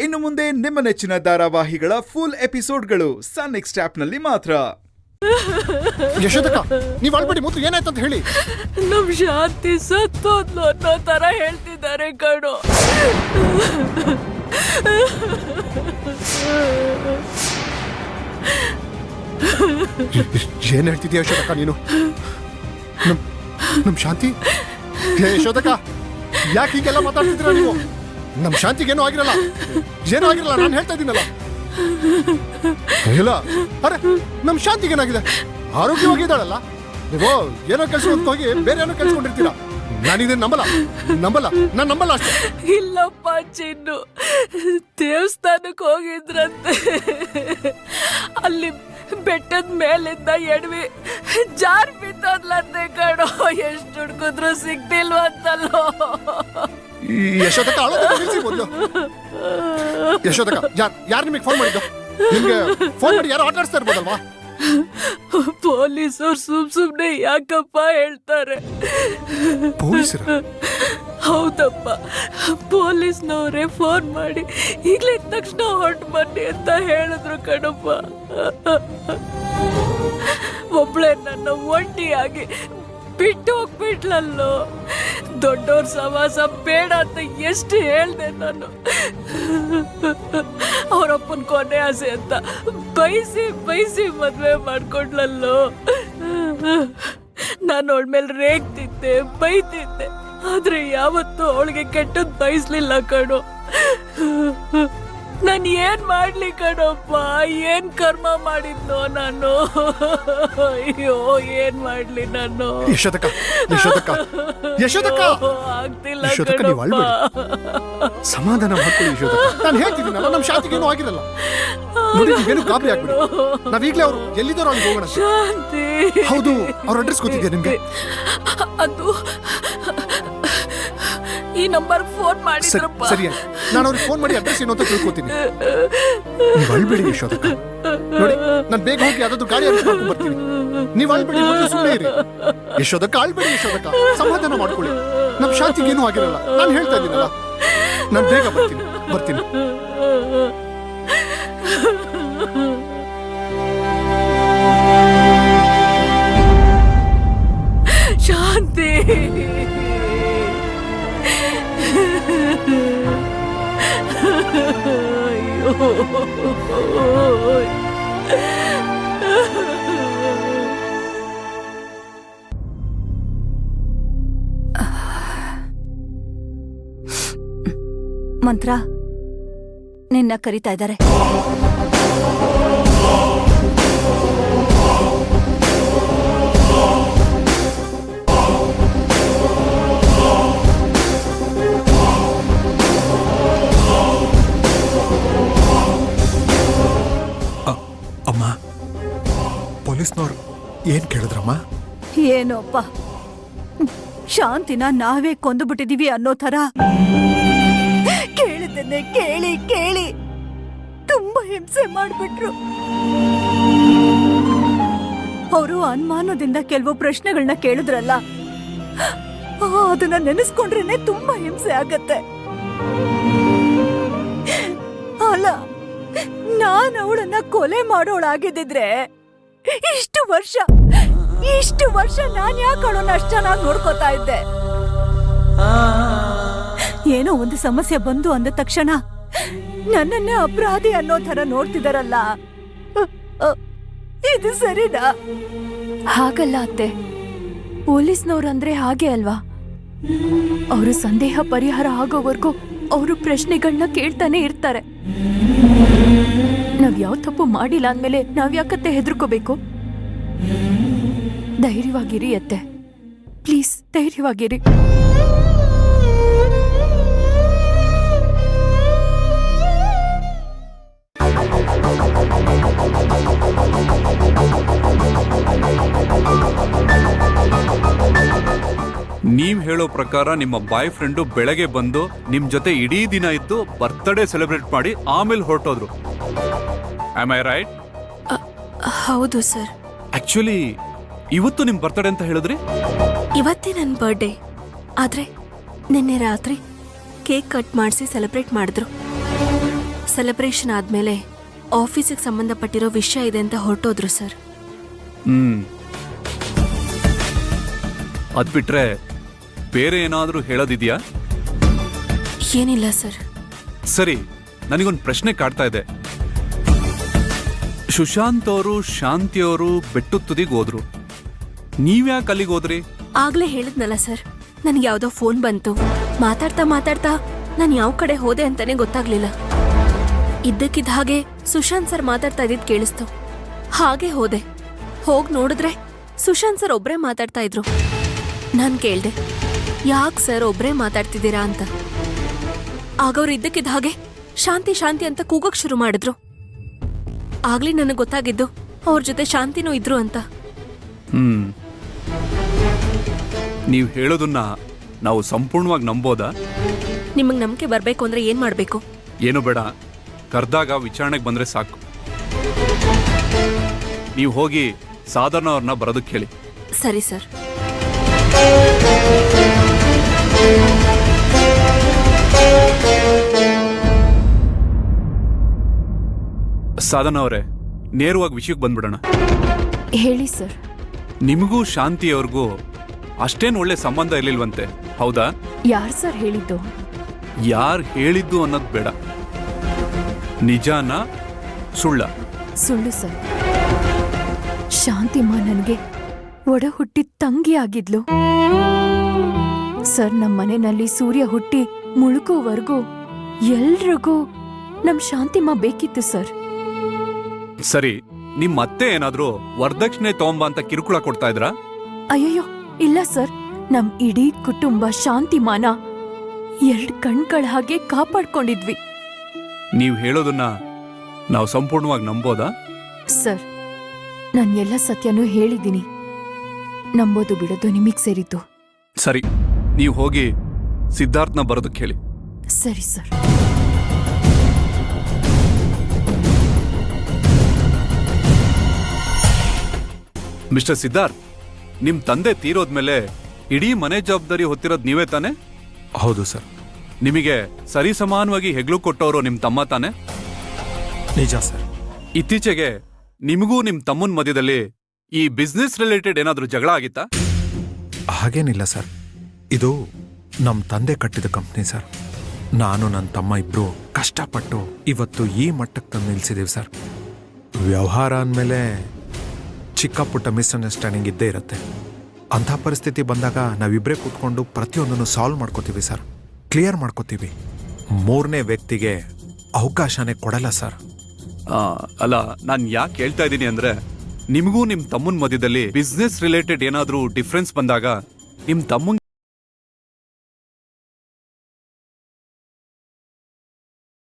ಇನ್ನು ಮುಂದೆ ನಿಮ್ಮ ನೆಚ್ಚಿನ ಧಾರಾವಾಹಿಗಳ ಫುಲ್ ಎಪಿಸೋಡ್ಗಳು ಸನ್ ನೆಕ್ಸ್ಟ್ ಆಪ್ನಲ್ಲಿ ಮಾತ್ರ. ಯಶೋದಕ್ಕ, ನೀವ್ ಅಳ್ಬೇಡಿ. ಮೊದಲು ಏನಾಯ್ತು ಅಂತ ಹೇಳಿ. ನಮ್ ಶಾಂತಿ ಸತ್ತೋದ್ಲು ಅನ್ನೋ ತರ ಹೇಳ್ತಿದ್ದಾರೆ ಕಣೋ. ಏನ್ ಹೇಳ್ತಿದ್ಯಾ ಯಶೋದಕ್ಕ ನೀನು? ನಮ್ ಶಾಂತಿ? ಯಶೋದಕ್ಕ, ಯಾಕೆ ಹೀಗೆಲ್ಲ ಮಾತಾಡ್ತಿದ್ದೀರಾ ನೀವು? ನಮ್ ಶಾಂತಿಗೇನು ಆಗಿರಲ್ಲ, ಏನೂ ಆಗಿರಲ್ಲ, ನಾನು ಹೇಳ್ತಾ ಇದ್ದೀನಲ್ಲ. ಇಲ್ಲ, ಅರೆ ನಮ್ ಶಾಂತಿಗೇನಾಗಿದೆ? ಆರೋಗ್ಯವಾಗಿದ್ದಾಳಲ್ಲ. ನೀವು ಏನೋ ಕೆಲಸ ಹೋಗಿ ಬೇರೆ ಏನೋ ಕೆಲ್ಸ್ಕೊಂಡಿರ್ತೀರಾ. ನಾನಿದೇನು ನಾನು ನಂಬಲ್ಲ ಅಷ್ಟೇ. ಇಲ್ಲಪ್ಪ ಚಿನ್ನು, ದೇವಸ್ಥಾನಕ್ಕೆ ಹೋಗಿದ್ರಂತೆ. ಅಲ್ಲಿ ಬೆಟ್ಟದ ಮೇಲಿಂದ ಎಡವಿ ಜಾರ್ ಬಿದ್ದೋದ್ಲಂತೆ ಕಣೋ. ಎಷ್ಟು ಹುಡ್ಕಿದ್ರು ಸಿಗ್ತಿಲ್ವಂತಲ್ಲೋ. ಯಶೋದಕ್ಕ ಮೊದಲು. ಯಶೋದಕ್ಕ, ಯಾರು ನಿಮಗೆ ಫೋನ್ ಮಾಡಿದ್ದು? ನಿಮ್ಗೆ ಫೋನ್ ಮಾಡಿ ಯಾರು ಆಟಾಡ್ಸ್ತಾ ಇರ್ಬೋದಲ್ವಾ? ಪೊಲೀಸರು ಸುಮ್ನೆ ಯಾಕಪ್ಪ ಹೇಳ್ತಾರೆ? ಪೊಲೀಸರ? ಹೌದಪ್ಪ, ಪೊಲೀಸ್ನವರೇ ಫೋನ್ ಮಾಡಿ ಈಗಲೇ ತಕ್ಷಣ ಹೊರಟು ಬನ್ನಿ ಅಂತ ಹೇಳಿದ್ರು ಕಣಪ್ಪ. ಒಬ್ಳೆ ನನ್ನ ಒಂಟಿಯಾಗಿ ಬಿಟ್ಟು ಹೋಗ್ಬಿಟ್ಲಲ್ಲೋ. ದೊಡ್ಡವ್ರ ಸವಾಸ ಬೇಡ ಅಂತ ಎಷ್ಟು ಹೇಳ್ದೆ ನಾನು. ಅವರಪ್ಪನ ಕೊನೆ ಆಸೆ ಅಂತ ಬಯಸಿ ಮದ್ವೆ ಮಾಡ್ಕೊಂಡ್ಲಲ್ಲೋ. ನಾನು ಅವಳ ಮೇಲೆ ರೇಗ್ತಿದ್ದೆ, ಬೈತಿದ್ದೆ, ಆದ್ರೆ ಯಾವತ್ತೂ ಅವಳಿಗೆ ಕೆಟ್ಟದ್ ಬಯಸ್ಲಿಲ್ಲ ಕಣೋ. ನಾನು ಏನ್ ಮಾಡ್ಲಿ ಕಣಪ್ಪ? ಏನ್ ಕರ್ಮ ಮಾಡಿದ್ನೋ ನಾನು? ಅಯ್ಯೋ, ಏನ್ ಮಾಡ್ಲಿ ನಾನು? ಆಗ್ತಿಲ್ಲ ಕಣಪ್ಪ. ಸಮಾಧಾನ ಮಾಡ್ಕೊಳ್ಳಿ ಯಶೋದಕ್ಕ. ನಾನು ಹೇಳ್ತಿದ್ದೀನಲ್ಲ, ನಮ್ ಶಾಂತಿಗೇನು ಆಗಿರಲ್ಲ. ಏನು ಗಾಬರಿ ಆಗ್ಬಿಡಿ. ನಾವೀಗ್ಲೇ ಅವ್ರು ಎಲ್ಲಿದ್ದಾರೋ ಅಲ್ಲಿ ಹೋಗೋಣ. ಶಾಂತಿ? ಹೌದು, ಅವ್ರ ಅಡ್ರೆಸ್ ಗೊತ್ತಿದ್ಯಾ ನಿಮ್ಗೆ? ಅದು ಈ ನಂಬರ್ ಫೋನ್ ಮಾಡಿದ್ರಪ್ಪ. ಸರಿ, ನಾನು ಅವ್ರಿಗೆ ಫೋನ್ ಮಾಡಿ ಅಡ್ರೆಸ್ ಏನು ಅಂತ ತಿಳ್ಕೊತೀನಿ. ನೀವು ಅಳ್ಬೇಡಿ ಯಶೋದಕ್ಕ. ನೋಡಿ, ನಾನು ಬೇಗ ಹೋಗಿ ಯಾವ್ದಾದ್ರು ಗಾಡಿ ಅರೇಂಜ್ ಮಾಡ್ಕೊಂಡು ಬರ್ತೀನಿ. ನೀವು ಅಳ್ಬೇಡಿ, ಮೊದಲು ಸುಮ್ಮನೆ ಇರಿ. ಯಶೋದಕ್ಕ, ಅಳ್ಬೇಡಿ ಯಶೋದಕ್ಕ, ಸಮಾಧಾನ ಮಾಡ್ಕೊಳ್ಳಿ. ನಮ್ ಶಾಂತಿಗೇನು ಆಗಿರಲ್ಲ, ನಾನು ಹೇಳ್ತಾ ಇದ್ದೀನಲ್ಲ. ನಾನು ಬೇಗ ಬರ್ತೀನಿ. ಶಾಂತಿ, ಅಯ್ಯೋ, ಮಂತ್ರ ನಿನ್ನ ಕರೀತಾ ಇದ್ದಾರೆ. ಅಮ್ಮ, ಪೊಲೀಸ್ನವ್ರು ಏನ್ ಕೇಳಿದ್ರಮ್ಮ? ಏನೋಪ್ಪ, ಶಾಂತಿನ ನಾವೇ ಕೊಂದು ಬಿಟ್ಟಿದೀವಿ ಅನ್ನೋ ತರ ಕೇಳಿದ್ದನ್ನೇ ಕೇಳಿ ತುಂಬಾ ಹಿಂಸೆ ಮಾಡ್ಬಿಟ್ರು. ಅವರು ಅನುಮಾನದಿಂದ ಕೆಲವು ಪ್ರಶ್ನೆಗಳನ್ನ ಕೇಳಿದ್ರಲ್ಲ, ಅದನ್ನ ನೆನೆಸ್ಕೊಂಡ್ರೇನೆ ತುಂಬಾ ಹಿಂಸೆ ಆಗತ್ತೆ. ಅಲ್ಲ, ನಾನು ಅವಳನ್ನ ಕೊಲೆ ಮಾಡೋಳಾಗಿದ್ದಿದ್ರೆ ಇಷ್ಟು ವರ್ಷ ನಾನ್ ಯಾಕೆ ಅವಳನ್ನ ಅಷ್ಟು ಚೆನ್ನಾಗಿ ನೋಡ್ಕೋತಾ ಇದ್ದೆ? ಏನೋ ಒಂದು ಸಮಸ್ಯೆ ಬಂದು ಅಂದ ತಕ್ಷಣ ನನ್ನನ್ನೇ ಅಪರಾಧಿ ಅನ್ನೋ ತರ ನೋಡ್ತಿದಾರಲ್ಲ, ಇದು ಸರಿನಾ? ಹಾಗಲ್ಲ ಅತ್ತೆ, ಪೊಲೀಸ್ನವ್ರಂದ್ರೆ ಹಾಗೆ ಅಲ್ವಾ? ಅವರು ಸಂದೇಹ ಪರಿಹಾರ ಆಗೋವರೆಗೂ ಅವರು ಪ್ರಶ್ನೆಗಳನ್ನ ಕೇಳ್ತಾನೆ ಇರ್ತಾರೆ. ನಾವ್ ಯಾವ ತಪ್ಪು ಮಾಡಿಲ್ಲ ಅಂದ್ಮೇಲೆ ನಾವ್ ಯಾಕತ್ತೆ ಹೆದರ್ಕೋಬೇಕು? ಧೈರ್ಯವಾಗಿರಿ ಅತ್ತೆ, ಪ್ಲೀಸ್ ಧೈರ್ಯವಾಗಿರಿ. ನೀವ್ ಹೇಳೋ ಪ್ರಕಾರ ನಿಮ್ಮ ಬಾಯ್ ಫ್ರೆಂಡು ಬೆಳಗ್ಗೆ ಬಂದು ನಿಮ್ ಜೊತೆ ಇಡೀ ದಿನ ಇದ್ದು ಬರ್ತ್ಡೇ ಸೆಲೆಬ್ರೇಟ್ ಮಾಡಿ ಆಮೇಲೆ ಹೊರಟೋದ್ರು. Am I right? ಹೌದು ಸರ್. ಆಕ್ಚುಲಿ ಇವತ್ತು ನಿಮ್ ಬರ್ತ್ಡೇ ಅಂತ ಹೇಳಿದ್ರಿ? ಇವತ್ತೇ ನನ್ನ ಬರ್ಡೇ, ಆದ್ರೆ ನಿನ್ನೆ ರಾತ್ರಿ ಕೇಕ್ ಕಟ್ ಮಾಡಿಸಿ ಸೆಲೆಬ್ರೇಟ್ ಮಾಡಿದ್ರು. ಸೆಲೆಬ್ರೇಷನ್ ಆದ್ಮೇಲೆ ಆಫೀಸಿಗೆ ಸಂಬಂಧಪಟ್ಟಿರೋ ವಿಷಯ ಇದೆ ಅಂತ ಹೊರಟೋದ್ರು ಸರ್. ಅದ್ಬಿಟ್ರೆ ಬೇರೆ ಏನಾದ್ರೂ ಹೇಳೋದಿದ್ಯಾ? ಏನಿಲ್ಲ ಸರ್. ಸರಿ, ನನಗೊಂದು ಪ್ರಶ್ನೆ ಕಾಡ್ತಾ ಇದೆ. ಸುಶಾಂತ್ ಅವರು ಶಾಂತಿಯವರು ಬೆಟ್ಟು ತುದಿಗೆ ಹೋದ್ರು, ನೀವ್ಯಾಕೆ ಅಲ್ಲಿಗೆ ಹೋದ್ರಿ? ಆಗ್ಲೇ ಹೇಳಿದ್ನಲ್ಲ ಸರ್, ನನ್ಗೆ ಯಾವ್ದೋ ಫೋನ್ ಬಂತು. ಮಾತಾಡ್ತಾ ಮಾತಾಡ್ತಾ ನಾನು ಯಾವ ಕಡೆ ಹೋದೆ ಅಂತಾನೆ ಗೊತ್ತಾಗ್ಲಿಲ್ಲ. ಇದ್ದಕ್ಕಿದ್ದ ಹಾಗೆ ಸುಶಾಂತ್ ಸರ್ ಮಾತಾಡ್ತಾ ಇದ್ದಿದ್ ಕೇಳಿಸ್ತು. ಹಾಗೆ ಹೋದೆ. ಹೋಗ್ ನೋಡಿದ್ರೆ ಸುಶಾಂತ್ ಸರ್ ಒಬ್ರೇ ಮಾತಾಡ್ತಾ ಇದ್ರು. ನಾನ್ ಕೇಳ್ದೆ, ಯಾಕ್ ಸರ್ ಒಬ್ರೇ ಮಾತಾಡ್ತಿದ್ದೀರಾ ಅಂತ. ಆಗವ್ರು ಇದ್ದಕ್ಕಿದ್ದ ಹಾಗೆ ಶಾಂತಿ ಶಾಂತಿ ಅಂತ ಕೂಗೋಕ್ ಶುರು ಮಾಡಿದ್ರು. ಆಗ್ಲೇ ನನಗೆ ಗೊತ್ತಾಗಿದ್ದು ಅವ್ರ ಜೊತೆ ಶಾಂತಿನೂ ಇದ್ರು ಅಂತ. ನೀವು ಹೇಳೋದನ್ನ ನಾವು ಸಂಪೂರ್ಣವಾಗಿ ನಂಬೋದಾ? ನಿಮಗ್ ನಂಬಿಕೆ ಬರ್ಬೇಕು ಅಂದ್ರೆ ಏನ್ ಮಾಡ್ಬೇಕು? ಏನು ಬೇಡ, ಕರ್ದಾಗ ವಿಚಾರಣೆಗೆ ಬಂದ್ರೆ ಸಾಕು. ನೀವು ಹೋಗಿ ಸಾಧಾರಣ ಅವ್ರನ್ನ ಬರೋದಕ್ಕೆ ಹೇಳಿ. ಸರಿ ಸರ್. ಸಾಧನ ಅವರೇ, ನೇರವಾಗಿ ವಿಷಯಕ್ಕೆ ಬಂದ್ಬಿಡೋಣ. ಹೇಳಿ ಸರ್. ನಿಮಗೂ ಶಾಂತಿಯವ್ರಿಗೂ ಅಷ್ಟೇನು ಒಳ್ಳೆ ಸಂಬಂಧ ಇರ್ಲಿಲ್ವಂತೆ, ಹೌದಾ? ಯಾರ್ ಸರ್ ಹೇಳಿದ್ದು? ಯಾರು ಹೇಳಿದ್ದು ಅನ್ನೋದು ಬೇಡ, ನಿಜಾನ ಸುಳ್ಳ? ಸುಳ್ಳು ಸರ್. ಶಾಂತಿಮ್ಮ ನನಗೆ ಒಡ ಹುಟ್ಟಿ ತಂಗಿ ಆಗಿದ್ಲು ಸರ್. ನಮ್ಮ ಮನೆಯಲ್ಲಿ ಸೂರ್ಯ ಹುಟ್ಟಿ ಮುಳುಗೋವರೆಗೂ ಎಲ್ರಿಗೂ ನಮ್ ಶಾಂತಿಮ್ಮ ಬೇಕಿತ್ತು ಸರ್. ಸರಿ, ನಿಮ್ ಅತ್ತೆ ಏನಾದ್ರೂ ವರದಕ್ಷಿಣೆ ತಗೊಂಬ ಅಂತ ಕಿರುಕುಳ ಕೊಡ್ತಾ ಇದ್ರಾ? ಅಯ್ಯಯ್ಯೋ ಇಲ್ಲ ಸರ್. ನಮ್ ಇಡೀ ಕುಟುಂಬ ಶಾಂತಿಮಾನ ಎರಡ್ ಕಣ್ಗಳ ಹಾಗೆ ಕಾಪಾಡ್ಕೊಂಡಿದ್ವಿ. ನೀವು ಹೇಳೋದನ್ನ ನಾವು ಸಂಪೂರ್ಣವಾಗಿ ನಂಬೋದಾ? ಸರ್, ನಾನ್ ಎಲ್ಲ ಸತ್ಯನೂ ಹೇಳಿದ್ದೀನಿ. ನಂಬೋದು ಬಿಡೋದು ನಿಮಗ್ ಸೇರಿದ್ದು. ಸರಿ, ನೀವು ಹೋಗಿ ಸಿದ್ಧಾರ್ಥನ ಬರೋದಕ್ಕೆ ಹೇಳಿ. ಸರಿ ಸರ್. ಮಿಸ್ಟರ್ ಸಿದ್ಧಾರ್ಥ್, ನಿಮ್ ತಂದೆ ತೀರೋದ್ಮೇಲೆ ಇಡೀ ಮನೆ ಜವಾಬ್ದಾರಿ ಹೊತ್ತಿರೋದ್ ನೀವೇ ತಾನೆ? ಹೌದು ಸರ್. ನಿಮಗೆ ಸರಿ ಸಮಾನವಾಗಿ ಹೆಗ್ಲು ಕೊಟ್ಟವರು ನಿಮ್ ತಮ್ಮ ತಾನೆ? ನಿಜ ಸರ್. ಇತ್ತೀಚೆಗೆ ನಿಮಗೂ ನಿಮ್ ತಮ್ಮನ ಮಧ್ಯದಲ್ಲಿ ಈ ಬಿಸ್ನೆಸ್ ರಿಲೇಟೆಡ್ ಏನಾದ್ರೂ ಜಗಳ ಆಗಿತ್ತಾ? ಹಾಗೇನಿಲ್ಲ ಸರ್. ಇದು ನಮ್ಮ ತಂದೆ ಕಟ್ಟಿದ ಕಂಪ್ನಿ ಸರ್. ನಾನು ನನ್ನ ತಮ್ಮ ಇಬ್ರು ಕಷ್ಟಪಟ್ಟು ಇವತ್ತು ಈ ಮಟ್ಟಕ್ಕೆ ತಂದು ನಿಲ್ಸಿದ್ದೀವಿ ಸರ್. ವ್ಯವಹಾರ ಅಂದಮೇಲೆ ಚಿಕ್ಕ ಪುಟ್ಟ ಮಿಸ್ಅಂಡರ್ಸ್ಟ್ಯಾಂಡಿಂಗ್ ಇದ್ದೇ ಇರುತ್ತೆ. ಅಂಥ ಪರಿಸ್ಥಿತಿ ಬಂದಾಗ ನಾವಿಬ್ಬರೇ ಕೂತ್ಕೊಂಡು ಪ್ರತಿಯೊಂದನ್ನು ಸಾಲ್ವ್ ಮಾಡ್ಕೋತೀವಿ ಸರ್, ಕ್ಲಿಯರ್ ಮಾಡ್ಕೋತೀವಿ. ಮೂರನೇ ವ್ಯಕ್ತಿಗೆ ಅವಕಾಶನೇ ಕೊಡಲ್ಲ ಸರ್. ಅಲ್ಲ, ನಾನು ಯಾಕೆ ಹೇಳ್ತಾ ಇದ್ದೀನಿ ಅಂದ್ರೆ, ನಿಮಗೂ ನಿಮ್ ತಮ್ಮನ ಮಧ್ಯದಲ್ಲಿ ಬಿಸ್ನೆಸ್ ರಿಲೇಟೆಡ್ ಏನಾದ್ರೂ ಡಿಫ್ರೆನ್ಸ್ ಬಂದಾಗ ನಿಮ್ ತಮ್ಮಂಗೆ